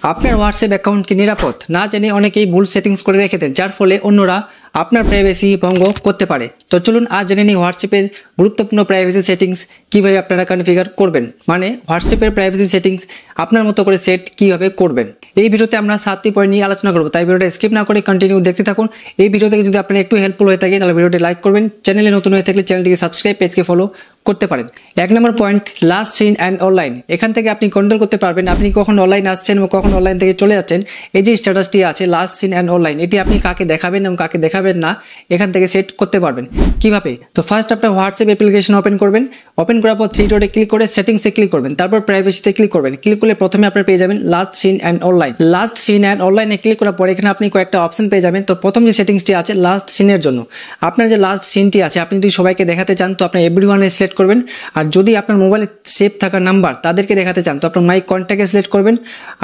আপনার WhatsApp account কি নিরাপদ? না জেনে অনেকেই ভুল সেটিংস করে রেখে দেন, যার ফলে অন্যরা আপনার প্রাইভেসি ভঙ্গ করতে পারে। তো চলুন আজ জেনে নিই হোয়াটসঅ্যাপের গুরুত্বপূর্ণ প্রাইভেসি সেটিংস কীভাবে আপনারা কনফিগার করবেন, মানে হোয়াটসঅ্যাপের প্রাইভেসি সেটিংস আপনার মতো করে সেট কীভাবে করবেন। এই ভিডিওতে আমরা 7টি পয়েন্ট নিয়ে আলোচনা করবো, তাই ভিডিওটা স্কিপ না করে কন্টিনিউ দেখতে থাকুন। এই ভিডিও থেকে যদি আপনার একটু হেল্পফুল হয়ে থাকে তাহলে ভিডিওটি লাইক করবেন, চ্যানেলে নতুন হয়ে থাকলে চ্যানেলটিকে সাবস্ক্রাইব, পেজকে ফলো করতে পারেন। 1 number point, last seen and online. এখান থেকে আপনি কন্ট্রোল করতে পারবেন আপনি কখন অনলাইন আসছেন এবং কখন অনলাইন থেকে চলে যাচ্ছেন। এই যে স্ট্যাটাসটি আছে লাস্ট সিন অ্যান্ড অনলাইন, এটি আপনি কাকে দেখাবেন এবং কাকে দেখাবেন না এখান থেকে সেট করতে পারবেন। কিভাবে? তো ফার্স্ট আপনার হোয়াটসঅ্যাপ অ্যাপ্লিকেশন ওপেন করবেন, ওপেন করার পর 3 ডটে ক্লিক করে সেটিংসে ক্লিক করবেন, তারপর প্রাইভেসিতে ক্লিক করবেন। ক্লিক করলে প্রথমে আপনার পেয়ে যাবেন last seen and online. Last seen and অনলাইনে ক্লিক করার পর এখানে আপনি কয়েকটা অপশন পেয়ে যাবেন। তো প্রথম যে সেটিংসটি আছে লাস্ট সিনের জন্য, আপনার যে লাস্ট সিনটি আছে আপনি যদি সবাইকে দেখাতে চান তো আপনি এভরিওয়ানে সিলেক্ট করবেন, আর যদি আপনার মোবাইলে সেভ থাকা নাম্বার তাদেরকে দেখাতে চান তো আপনার মাই কন্ট্যাক্টে সিলেক্ট করবেন।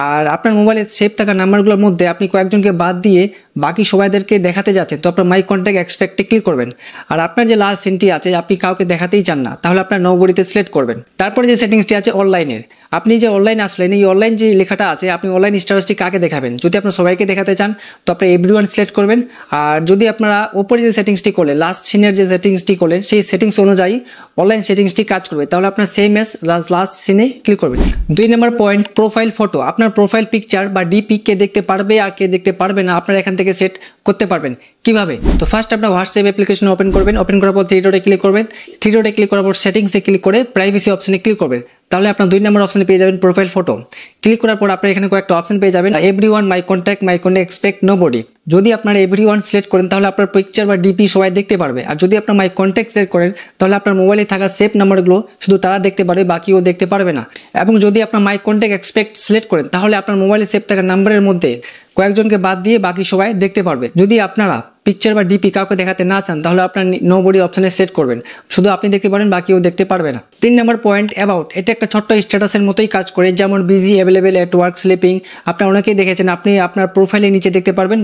আর আপনার মোবাইলে সেভ থাকা নাম্বারগুলোর মধ্যে আপনি কয়েকজনকে বাদ দিয়ে বাকি সবাইদেরকে দেখাতে যাচ্ছেন তো আপনার মাই কন্ট্যাক্ট এক্সপেক্টে ক্লিক করবেন। আর আপনার যে লাস্ট সিনটি আছে আপনি কাউকে দেখাতেই চান না তাহলে আপনার নোবডিতে সিলেক্ট করবেন। তারপরে যে সেটিংসটি আছে অনলাইনের, আপনি যে অনলাইন আসলেন এই অনলাইন যে লেখাটা আছে আপনি অনলাইন স্ট্যাটাসটি কাকে দেখাবেন, যদি আপনার সবাইকে দেখাতে চান তো আপনি এভরিওয়ান সিলেক্ট করবেন। আর যদি আপনারা ওপরে যে সেটিংসটি করলেন লাস্ট সিনের যে সেটিংসটি করলেন সেই সেটিংস অনুযায়ী অনলাইন সেটিংসটি কাজ করবে তাহলে আপনার সেম এস লাস্ট সিনে ক্লিক করবেন। 2 নম্বর পয়েন্ট, প্রোফাইল ফটো। আপনার প্রোফাইল পিকচার বা ডিপি কে দেখতে পারবে আর কে দেখতে পারবে না আপনারা এখান থেকে সেট করতে পারবেন। কিভাবে? তো ফার্স্ট আপনার হোয়াটসঅ্যাপ অ্যাপ্লিকেশন ওপেন করবেন, ওপেন করার পর 3 ডটে ক্লিক করবেন, 3 ডটে ক্লিক করার পর সেটিংসে ক্লিক করে প্রাইভেসি অপশনে ক্লিক করবেন, তাহলে আপনার 2 নম্বর অপশনে পেয়ে যাবেন প্রোফাইল ফটো। ক্লিক করার পর আপনার এখানে কয়েকটা অপশন পেয়ে যাবেন, এভরিওয়ান, মাই কন্ট্যাক্ট এক্সপেক্ট নোবডি। যদি আপনার এভরিওয়ান সিলেক্ট করেন তাহলে আপনার পিকচার বা ডিপি সবাই দেখতে পারবে, আর যদি আপনার মাই কন্ট্যাক্ট সিলেক্ট করেন তাহলে আপনার মোবাইলে থাকা সেভ নাম্বারগুলো শুধু তারা দেখতে পারবে, বাকিও দেখতে পারবে না। এবং যদি আপনার মাই কন্ট্যাক্ট এক্সপেক্ট সিলেক্ট করেন তাহলে আপনার মোবাইলে সেভ থাকা নাম্বারের মধ্যে কয়েকজনকে বাদ দিয়ে বাকি সবাই দেখতে পারবে। যদি আপনারা পিকচার বা ডিপি কাউকে দেখাতে না চান তাহলে আপনার নোবডি অপশনে সিলেক্ট করবেন, শুধু আপনি দেখতে পারেন বাকিও দেখতে পারবে না। 3 নম্বর পয়েন্ট, অ্যাবাউট। এটা একটা ছোট্ট স্ট্যাটাসের মতোই কাজ করে, যেমন বিজি, অ্যাভেলেবেল, এট ওয়ার্ক, স্লিপিং। আপনারা অনেকেই দেখেছেন আপনি আপনার প্রোফাইলের নিচে দেখতে পারবেন,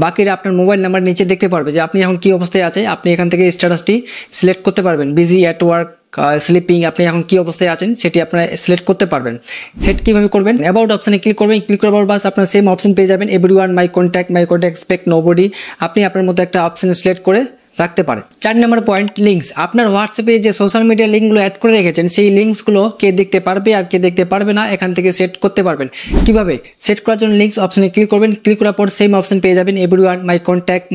বাকিরা আপনার মোবাইল নাম্বার নিচে দেখতে পারবে যে আপনি এখন কি অবস্থায় আছে। আপনি এখান থেকে স্ট্যাটাসটি সিলেক্ট করতে পারবেন, বিজি, এট ওয়ার্ক, স্লিপিং, আপনি এখন কি অবস্থায় আছেন সেটি আপনারা সিলেক্ট করতে পারবেন। সেট কিভাবে করবেন? অ্যাবাউট অপশনে ক্লিক করবেন, ক্লিক করার পর বাস আপনার সেম অপশন পেয়ে যাবেন, এভরিওয়ান, মাই কন্ট্যাক্ট এক্সপেক্ট নোবডি। আপনি আপনার মতো একটা অপশন সিলেক্ট করে রাখতে পারে। 4 নম্বর পয়েন্ট, লিঙ্কস। আপনার হোয়াটসঅ্যাপে যে সোশ্যাল মিডিয়া লিঙ্কগুলো অ্যাড করে রেখেছেন সেই লিঙ্কসগুলো কে দেখতে পারবে আর কে দেখতে পারবে না এখান থেকে সেট করতে পারবেন। কিভাবে? সেট করার জন্য লিঙ্কস অপশনে ক্লিক করবেন, ক্লিক করার পর সেম অপশন পেয়ে যাবেন, এভরিওয়ান, মাই কন্ট্যাক্ট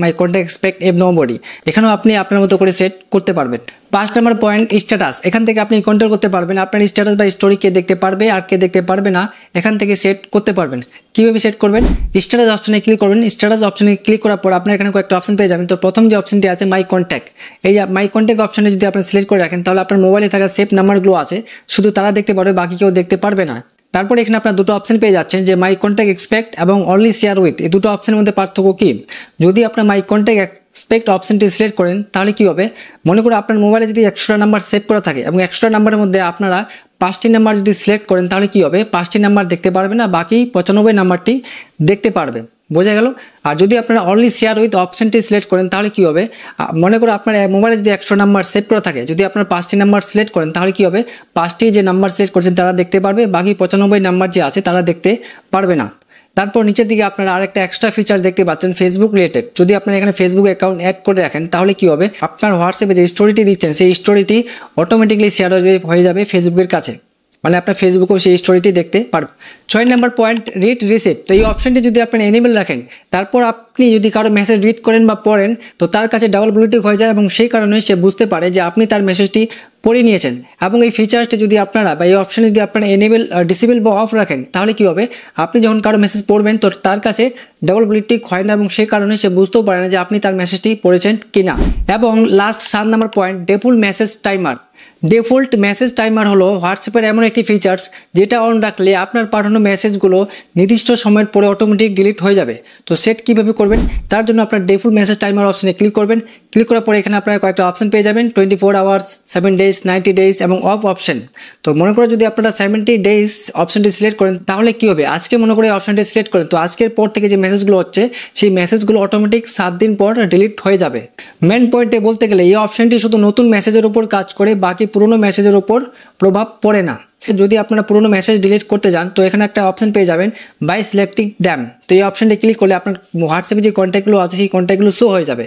এক্সপেক্ট নোবডি। এখানেও আপনি আপনার মতো করে সেট করতে পারবেন। 5 নম্বর পয়েন্ট, স্ট্যাটাস। এখান থেকে আপনি কন্ট্রোল করতে পারবেন আপনার স্ট্যাটাস বা স্টোরি কে দেখতে পারবে আর কে দেখতে পারবে না এখান থেকে সেট করতে পারবেন। কিভাবে সেট করবেন? স্ট্যাটাস অপশনে ক্লিক করবেন, স্ট্যাটাস অপশনে ক্লিক করার পর আপনার এখানে কয়েকটা অপশন পেয়ে যাবেন। তো প্রথম যে অপশনটি আছে মাই কন্ট্যাক্ট, এই মাই কন্ট্যাক্ট অপশনে যদি আপনি সিলেক্ট করে রাখেন তাহলে আপনার মোবাইলে থাকা সেভ নাম্বারগুলো আছে শুধু তারা দেখতে পারবে, বাকি কেউ দেখতে পারবে না। তারপরে এখানে আপনার দুটো অপশন পেয়ে যাচ্ছেন যে মাই কন্ট্যাক্ট এক্সপেক্ট এবং অনলি শেয়ার উইথ। এই দুটো অপশনের মধ্যে পার্থক্য কি? যদি আপনার মাই কন্ট্যাক্ট এক্সপেক্ট অপশনটি সিলেক্ট করেন তাহলে কি হবে? মনে করুন আপনার মোবাইলে যদি 100টা নাম্বার সেভ করা থাকে এবং 100টা নাম্বারের মধ্যে আপনারা 5টি নাম্বার যদি সিলেক্ট করেন তাহলে কি হবে? 5টি নাম্বার দেখতে পারবে না, বাকি 95 নাম্বারটি দেখতে পারবে। বোঝা গেল? আর যদি আপনারা অনলি শেয়ার উইথ অপশনটি সিলেক্ট করেন তাহলে কি হবে? মনে করুন আপনার মোবাইলে যদি 100 নাম্বার সেভ করা থাকে, যদি আপনার 5টি নাম্বার সিলেক্ট করেন তাহলে কি হবে? 5টি যে নাম্বার সিলেক্ট করছেন তারা দেখতে পারবে, বাকি 95 নাম্বার যে আছে তারা দেখতে পারবে না। তারপর নিচের দিকে আপনারা আরেকটা এক্সট্রা ফিচার দেখতে পাচ্ছেন, ফেসবুক রিলেটেড। যদি আপনারা এখানে ফেসবুক অ্যাকাউন্ট অ্যাড করে রাখেন তাহলে কি হবে? আপনার হোয়াটসঅ্যাপে যে স্টোরিটি দিচ্ছেন সেই স্টোরিটি অটোমেটিকলি শেয়ার হয়ে যাবে ফেসবুকের কাছে, মানে আপনার ফেসবুকেও সেই স্টোরিটি দেখতে পারবেন। 6 নম্বর পয়েন্ট, রিড রিসিভ। তো এই অপশনটি যদি আপনি এনেবল রাখেন তারপর আপনি যদি কারো মেসেজ রিড করেন বা পড়েন তো তার কাছে ডাবল ব্লুটিক হয়ে যায় এবং সেই কারণে সে বুঝতে পারে যে আপনি তার মেসেজটি পড়ে নিয়েছেন। এবং এই ফিচারটি যদি আপনারা বা এই অপশন যদি আপনারা এনেবল, ডিসেবল বা অফ রাখেন তাহলে কি হবে? আপনি যখন কারো মেসেজ পড়বেন তো তার কাছে ডাবল ব্লুটিক হয় না এবং সেই কারণে সে বুঝতেও পারে না যে আপনি তার মেসেজটি পড়েছেন কিনা। এবং last 7 number point, default message timer. Default message timer হলো হোয়াটসঅ্যাপের এমন একটি ফিচার্স যেটা অন রাখলে আপনার পাঠানো মেসেজগুলো নির্দিষ্ট সময়ের পরে অটোমেটিক ডিলিট হয়ে যাবে। তো সেট কিভাবে করবেন? তার জন্য আপনার ডিফল্ট মেসেজ টাইমার অপশনে ক্লিক করবেন, ক্লিক করার পরে এখানে আপনারা কয়েকটা অপশন পেয়ে যাবেন, 24 আওয়ার্স, 7 ডেজ, 90 ডেজ এবং অফ অপশন। তো মনে করে যদি আপনারা 70 ডেজ অপশনটি সিলেক্ট করেন তাহলে কি হবে? আজকে মনে করে অপশনটি সিলেক্ট করেন তো আজকের পর থেকে যে মেসেজগুলো হচ্ছে সেই মেসেজগুলো অটোমেটিক 7 দিন পর ডিলিট হয়ে যাবে। মেন পয়েন্টে বলতে গেলে এই অপশনটি শুধু নতুন মেসেজের উপর কাজ করে, বাকি পুরনো মেসেজের উপর প্রভাব পড়ে না। যদি আপনারা পুরনো মেসেজ ডিলিট করতে যান তো এখানে একটা অপশন পেয়ে যাবেন বাই সিলেক্টিং দ্যাম। তো এই অপশনটি ক্লিক করলে আপনার হোয়াটসঅ্যাপে যে কন্ট্যাক্টগুলো আছে সেই কন্ট্যাক্টগুলো শো হয়ে যাবে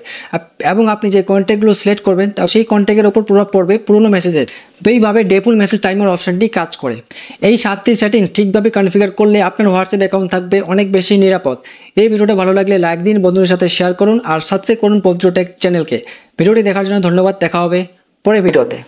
এবং আপনি যে কন্ট্যাক্টগুলো সিলেক্ট করবেন তা সেই কন্ট্যাক্টের ওপর প্রভাব পড়বে পুরনো মেসেজের। তো এইভাবে ডেপুল মেসেজ টাইমার অপশনটি কাজ করে। এই 7টি সেটিংস ঠিকভাবে কনফিগার করলে আপনার হোয়াটসঅ্যাপ অ্যাকাউন্ট থাকবে অনেক বেশি নিরাপদ। এই ভিডিওটা ভালো লাগলে লাইক দিন, বন্ধুদের সাথে শেয়ার করুন আর সাবস্ক্রাইব করুন পবিত্র টেক চ্যানেলকে। ভিডিওটি দেখার জন্য ধন্যবাদ। দেখা হবে পরের ভিডিওতে।